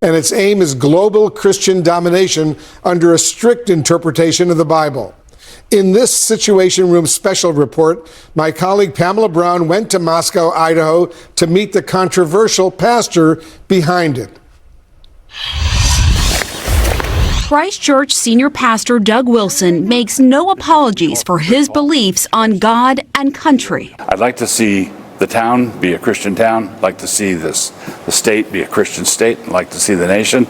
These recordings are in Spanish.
And its aim is global Christian domination under a strict interpretation of the Bible. In this Situation Room special report, my colleague Pamela Brown went to Moscow, Idaho, to meet the controversial pastor behind it. Christ Church senior pastor Doug Wilson makes no apologies for his beliefs on God and country. I'd like to see the town be a Christian town. I'd like to see the state be a Christian state. I'd like to see the nation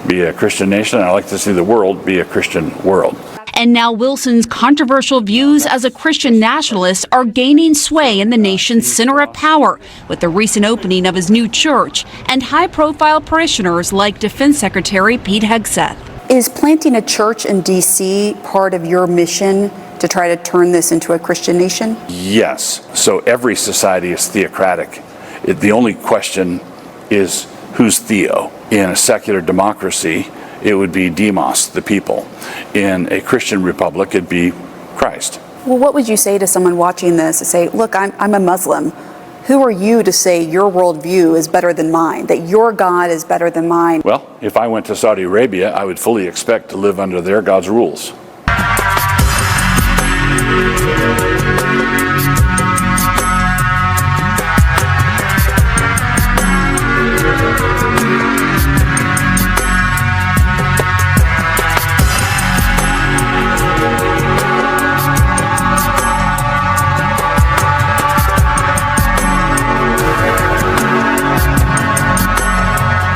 be a Christian nation. I'd like to see the world be a Christian world. And now Wilson's controversial views as a Christian nationalist are gaining sway in the nation's center of power with the recent opening of his new church and high-profile parishioners like Defense Secretary Pete Hegseth. Is planting a church in D.C. part of your mission to try to turn this into a Christian nation? Yes. So every society is theocratic. The only question is who's theo. In a secular democracy, it would be demos, the people. In a Christian republic, it'd be Christ. Well, what would you say to someone watching this and say, look, I'm a Muslim. Who are you to say your worldview is better than mine, that your God is better than mine? Well, if I went to Saudi Arabia, I would fully expect to live under their God's rules.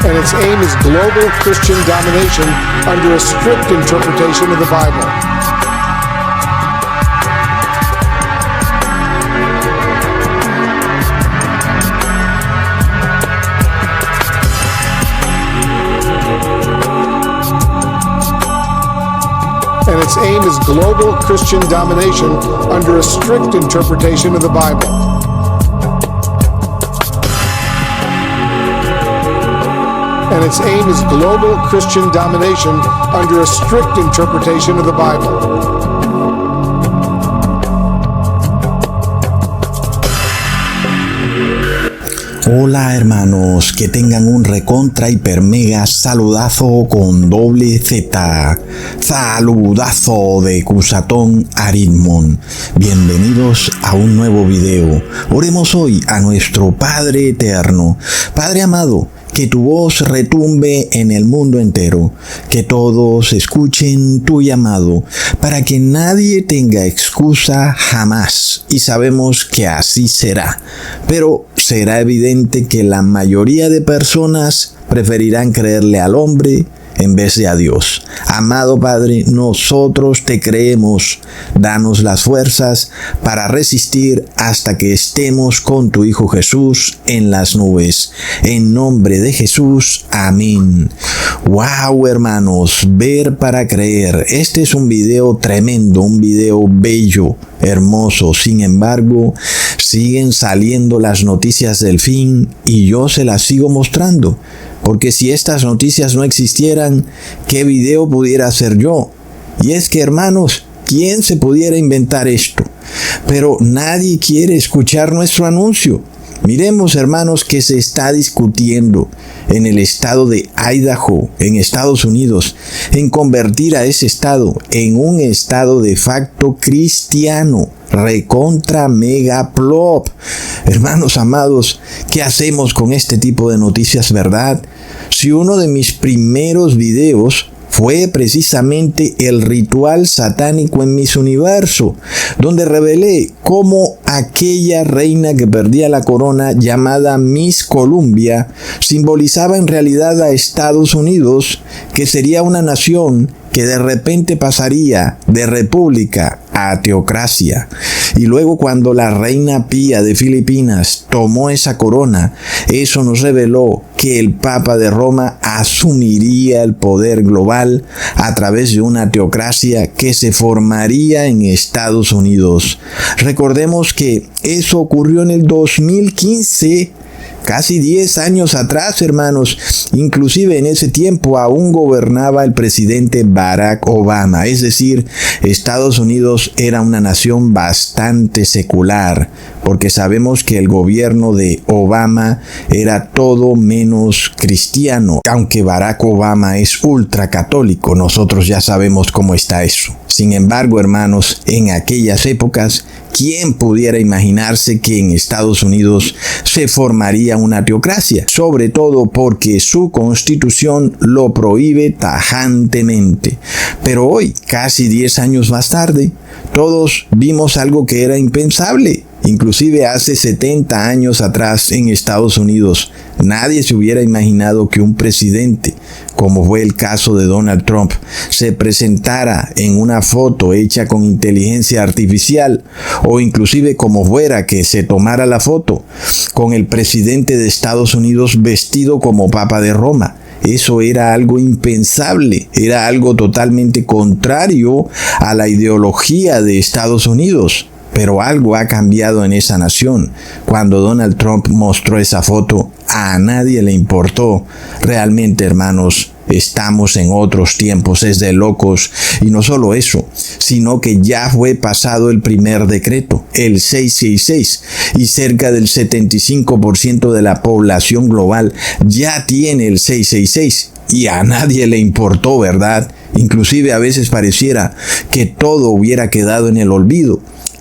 And its aim is global Christian domination under a strict interpretation of the Bible. And its aim is global Christian domination under a strict interpretation of the Bible. And its aim is global Christian domination under a strict interpretation of the Bible. Hola hermanos, que tengan un recontra hiper mega saludazo con doble Z. Saludazo de Cusatón Aritmon. Bienvenidos a un nuevo video. Oremos hoy a nuestro Padre Eterno. Padre amado, que tu voz retumbe en el mundo entero, que todos escuchen tu llamado, para que nadie tenga excusa jamás, y sabemos que así será. Pero será evidente que la mayoría de personas preferirán creerle al hombre en vez de a Dios. Amado Padre, nosotros te creemos. Danos las fuerzas para resistir hasta que estemos con tu Hijo Jesús en las nubes. En nombre de Jesús, amén. Wow, hermanos, ver para creer. Este es un video tremendo, un video bello, hermoso. Sin embargo, siguen saliendo las noticias del fin y yo se las sigo mostrando. Porque si estas noticias no existieran, ¿qué video pudiera hacer yo? Y es que, hermanos, ¿quién se pudiera inventar esto? Pero nadie quiere escuchar nuestro anuncio. Miremos, hermanos, que se está discutiendo en el estado de Idaho, en Estados Unidos, en convertir a ese estado en un estado de facto cristiano. Recontra mega plop. Hermanos amados, ¿qué hacemos con este tipo de noticias, verdad? Si uno de mis primeros videos fue precisamente el ritual satánico en Miss Universo, donde revelé cómo aquella reina que perdía la corona llamada Miss Columbia simbolizaba en realidad a Estados Unidos, que sería una nación que de repente pasaría de república a teocracia. Y luego cuando la reina Pía de Filipinas tomó esa corona, eso nos reveló que el Papa de Roma asumiría el poder global a través de una teocracia que se formaría en Estados Unidos. Recordemos que eso ocurrió en el 2015, casi 10 años atrás, hermanos. Inclusive en ese tiempo aún gobernaba el presidente Barack Obama. Es decir, Estados Unidos era una nación bastante secular. porque sabemos que el gobierno de Obama era todo menos cristiano. Aunque Barack Obama es ultracatólico, nosotros ya sabemos cómo está eso. Sin embargo, hermanos, en aquellas épocas, ¿quién pudiera imaginarse que en Estados Unidos se formaría una teocracia? Sobre todo porque su constitución lo prohíbe tajantemente. Pero hoy, casi 10 años más tarde, todos vimos algo que era impensable. Inclusive hace 70 años atrás en Estados Unidos, nadie se hubiera imaginado que un presidente, como fue el caso de Donald Trump, se presentara en una foto hecha con inteligencia artificial, o inclusive como fuera que se tomara la foto con el presidente de Estados Unidos vestido como Papa de Roma. Eso era algo impensable, era algo totalmente contrario a la ideología de Estados Unidos. Pero algo ha cambiado en esa nación. Cuando Donald Trump mostró esa foto, a nadie le importó. Realmente, hermanos, estamos en otros tiempos, es de locos. Y no solo eso, sino que ya fue pasado el primer decreto, el 666, y cerca del 75% de la población global ya tiene el 666. Y a nadie le importó, ¿verdad? Inclusive a veces pareciera que todo hubiera quedado en el olvido.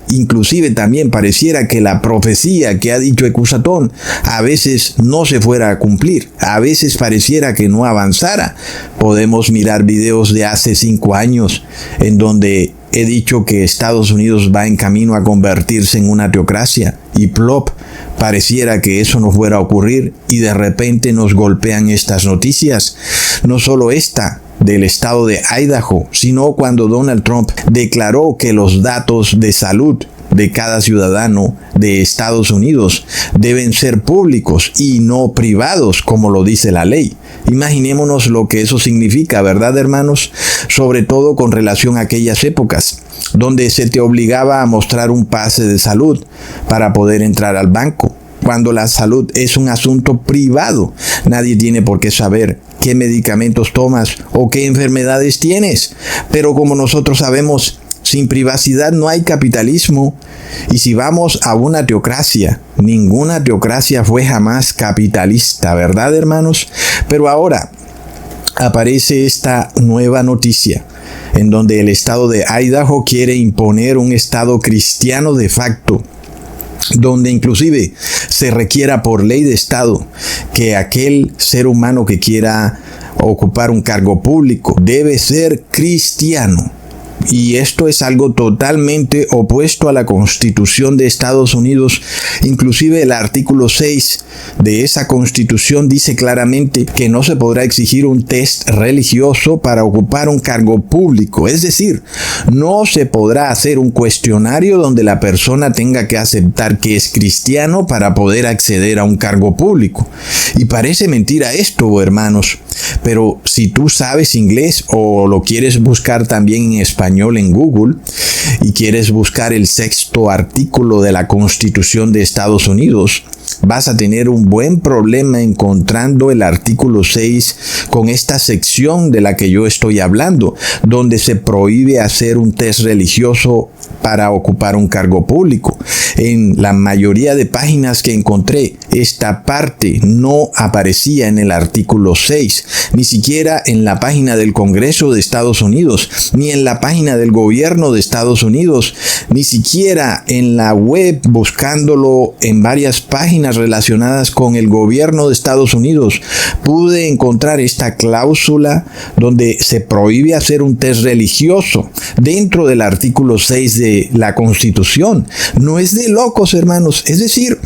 Inclusive también pareciera que la profecía que ha dicho Ecusatón a veces no se fuera a cumplir, a veces pareciera que no avanzara. Podemos mirar videos de hace 5 años en donde he dicho que Estados Unidos va en camino a convertirse en una teocracia y plop, pareciera que eso no fuera a ocurrir y de repente nos golpean estas noticias. No solo esta del estado de Idaho, sino cuando Donald Trump declaró que los datos de salud de cada ciudadano de Estados Unidos deben ser públicos y no privados, como lo dice la ley. Imaginémonos lo que eso significa, ¿verdad, hermanos? Sobre todo con relación a aquellas épocas donde se te obligaba a mostrar un pase de salud para poder entrar al banco. Cuando la salud es un asunto privado, nadie tiene por qué saber qué medicamentos tomas o qué enfermedades tienes. Pero como nosotros sabemos, sin privacidad no hay capitalismo. Y si vamos a una teocracia, ninguna teocracia fue jamás capitalista, ¿verdad, hermanos? Pero ahora aparece esta nueva noticia en donde el estado de Idaho quiere imponer un estado cristiano de facto, donde inclusive se requiera por ley de Estado que aquel ser humano que quiera ocupar un cargo público debe ser cristiano. Y esto es algo totalmente opuesto a la Constitución de Estados Unidos. Inclusive el artículo 6 de esa Constitución dice claramente que no se podrá exigir un test religioso para ocupar un cargo público. Es decir, no se podrá hacer un cuestionario donde la persona tenga que aceptar que es cristiano para poder acceder a un cargo público. Y parece mentira esto, hermanos. Pero si tú sabes inglés o lo quieres buscar también en español en Google y quieres buscar el 6º artículo de la Constitución de Estados Unidos, vas a tener un buen problema encontrando el artículo 6 con esta sección de la que yo estoy hablando, donde se prohíbe hacer un test religioso para ocupar un cargo público. En la mayoría de páginas que encontré, esta parte no aparecía en el artículo 6, ni siquiera en la página del Congreso de Estados Unidos, ni en la página del gobierno de Estados Unidos, ni siquiera en la web buscándolo en varias páginas relacionadas con el gobierno de Estados Unidos. Pude encontrar esta cláusula donde se prohíbe hacer un test religioso dentro del artículo 6 de la Constitución. No es de locos, hermanos. Es decir,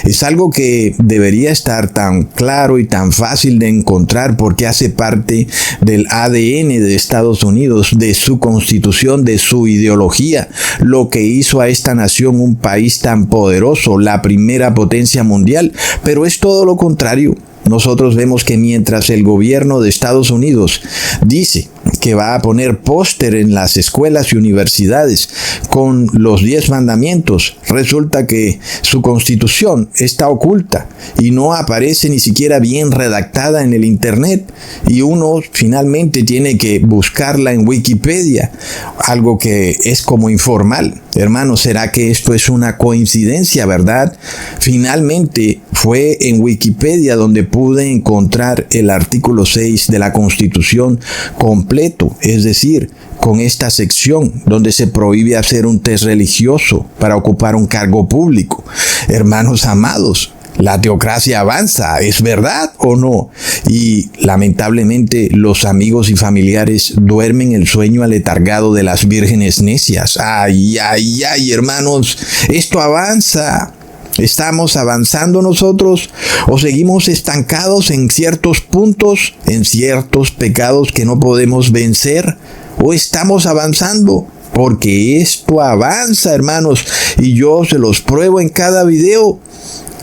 es algo que debería estar tan claro y tan fácil de encontrar porque hace parte del ADN de Estados Unidos, de su constitución, de su ideología, lo que hizo a esta nación un país tan poderoso, la primera potencia mundial. Pero es todo lo contrario. Nosotros vemos que mientras el gobierno de Estados Unidos dice que va a poner póster en las escuelas y universidades con los 10 mandamientos, resulta que su constitución está oculta y no aparece ni siquiera bien redactada en el internet, y uno finalmente tiene que buscarla en Wikipedia, algo que es como informal. Hermanos, ¿será que esto es una coincidencia, verdad? Finalmente fue en Wikipedia donde pude encontrar el artículo 6 de la Constitución completo, es decir, con esta sección donde se prohíbe hacer un test religioso para ocupar un cargo público. Hermanos amados, la teocracia avanza, ¿es verdad o no? Y lamentablemente los amigos y familiares duermen el sueño aletargado de las vírgenes necias. Ay, ay, ay, hermanos, esto avanza. ¿Estamos avanzando nosotros o seguimos estancados en ciertos puntos, en ciertos pecados que no podemos vencer? ¿O estamos avanzando? Porque esto avanza, hermanos, y yo se los pruebo en cada video.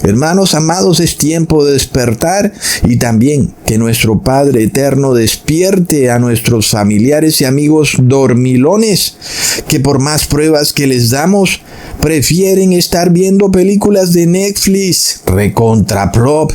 Hermanos amados, es tiempo de despertar, y también que nuestro Padre Eterno despierte a nuestros familiares y amigos dormilones, que por más pruebas que les damos, prefieren estar viendo películas de Netflix, recontraprop.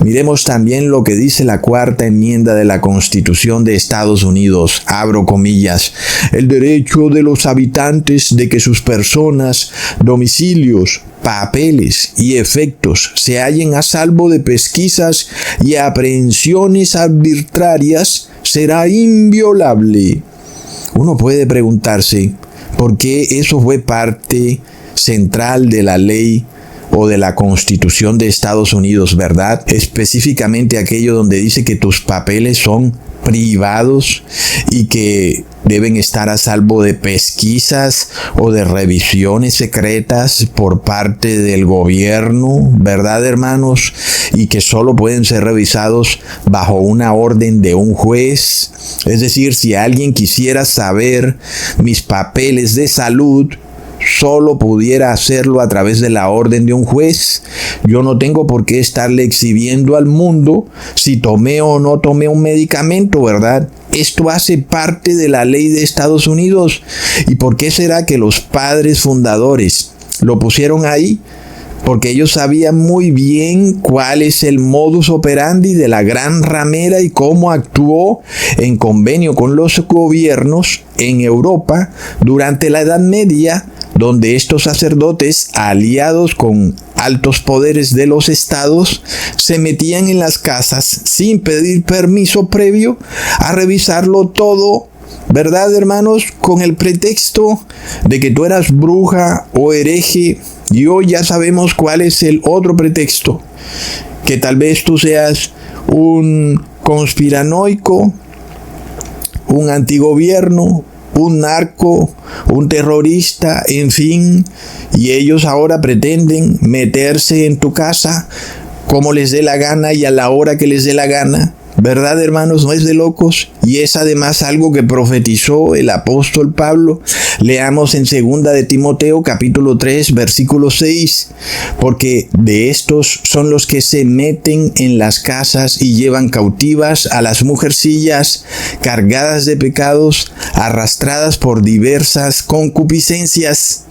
Miremos también lo que dice la cuarta enmienda de la Constitución de Estados Unidos, abro comillas: el derecho de los habitantes de que sus personas, domicilios, papeles y efectos se hallen a salvo de pesquisas y aprehensiones arbitrarias será inviolable. Uno puede preguntarse por qué eso fue parte central de la ley o de la Constitución de Estados Unidos, ¿verdad? Específicamente aquello donde dice que tus papeles son privados y que deben estar a salvo de pesquisas o de revisiones secretas por parte del gobierno, ¿verdad, hermanos? Y que solo pueden ser revisados bajo una orden de un juez. Es decir, si alguien quisiera saber mis papeles de salud, solo pudiera hacerlo a través de la orden de un juez. Yo no tengo por qué estarle exhibiendo al mundo si tomé o no tomé un medicamento, ¿verdad? Esto hace parte de la ley de Estados Unidos. ¿Y por qué será que los padres fundadores lo pusieron ahí? Porque ellos sabían muy bien cuál es el modus operandi de la gran ramera y cómo actuó en convenio con los gobiernos en Europa durante la Edad Media, donde estos sacerdotes, aliados con altos poderes de los estados, se metían en las casas sin pedir permiso previo a revisarlo todo, ¿verdad, hermanos? Con el pretexto de que tú eras bruja o hereje. Y hoy ya sabemos cuál es el otro pretexto: que tal vez tú seas un conspiranoico, un antigobierno, un narco, un terrorista, en fin. Y ellos ahora pretenden meterse en tu casa como les dé la gana y a la hora que les dé la gana. ¿Verdad, hermanos? No es de locos. Y es además algo que profetizó el apóstol Pablo. Leamos en 2 de Timoteo capítulo 3 versículo 6. Porque de estos son los que se meten en las casas y llevan cautivas a las mujercillas cargadas de pecados, arrastradas por diversas concupiscencias.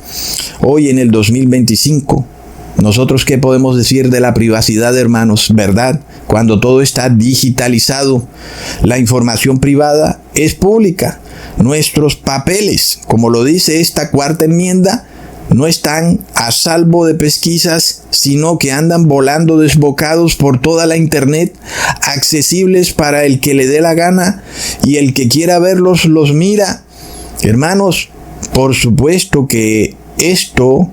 Hoy en el 2025, ¿nosotros qué podemos decir de la privacidad, hermanos? ¿Verdad? Cuando todo está digitalizado, la información privada es pública. Nuestros papeles, como lo dice esta cuarta enmienda, no están a salvo de pesquisas, sino que andan volando desbocados por toda la internet, accesibles para el que le dé la gana, y el que quiera verlos los mira. Hermanos, por supuesto que esto